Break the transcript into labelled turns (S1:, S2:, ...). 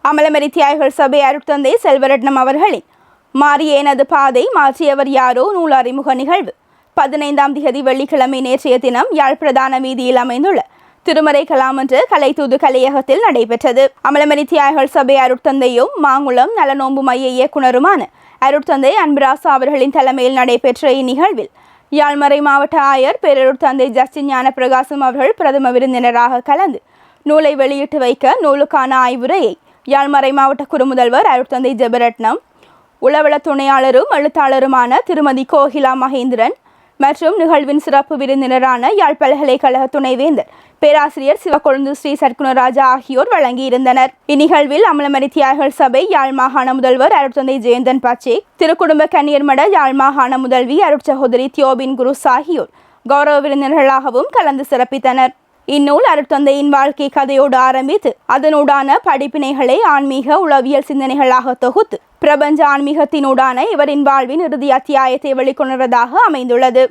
S1: அமலமரி தியாகிகள் சபை அருட்தந்தை செல்வரட்னம் அவர்களின் மாறிய எனது பாதை மாற்றியவர் யாரோ நூல் அறிமுக நிகழ்வு 15ஆம் திகதி வெள்ளிக்கிழமை நேற்றைய தினம் யாழ் பிரதான வீதியில் அமைந்துள்ள திருமறை கலாமன்ற கலைத்தூது கலையகத்தில் நடைபெற்றது. அமலமரி தியாகிகள் சபை அருட்தந்தையும் மாங்குளம் நலநோன்பு மைய இயக்குனருமான அருட்தந்தை அன்பராசா அவர்களின் தலைமையில் நடைபெற்ற இந்நிகழ்வில் யாழ்மறை மாவட்ட ஆயர் பேரருட்தந்தை ஜஸ்டின் ஞானப்பிரகாசம் அவர்கள் பிரதம விருந்தினராக கலந்து நூலை வெளியிட்டு வைக்க நூலுக்கான ஆய்வுரையை யாழ்மறை மாவட்ட குறுமுதல்வர் அருட்தந்தை ஜெபரட்னம், உளவள துணையாளரும் எழுத்தாளருமான திருமதி கோகிலா மகேந்திரன் மற்றும் நிகழ்வின் சிறப்பு விருந்தினரான யாழ் பல்கலைக்கழக துணைவேந்தர் பேராசிரியர் சிவக்கொழுந்து ஸ்ரீ சர்க்குணராஜா ஆகியோர் வழங்கியிருந்தனர். இந்நிகழ்வில் அமலமரி தியாகிகள் சபை யாழ் மாகாண முதல்வர் அருட்தந்தை ஜெயந்தன் பச்சேக், திருக்குடும்ப கன்னியர்மட யாழ் மாகாண முதல்வி அருட்சகோதரி தியோபின் குருஸ் ஆகியோர் கௌரவ விருந்தினர்களாகவும் கலந்து சிறப்பித்தனர். இந்நூல் அருட்தந்தையின் வாழ்க்கை கதையோடு ஆரம்பித்து அதனூடான படிப்பினைகளை ஆன்மீக உளவியல் சிந்தனைகளாக தொகுத்து பிரபஞ்ச ஆன்மீகத்தினூடான இவரின் வாழ்வின் இறுதி அத்தியாயத்தை வெளிக்கொணர்வதாக அமைந்துள்ளது.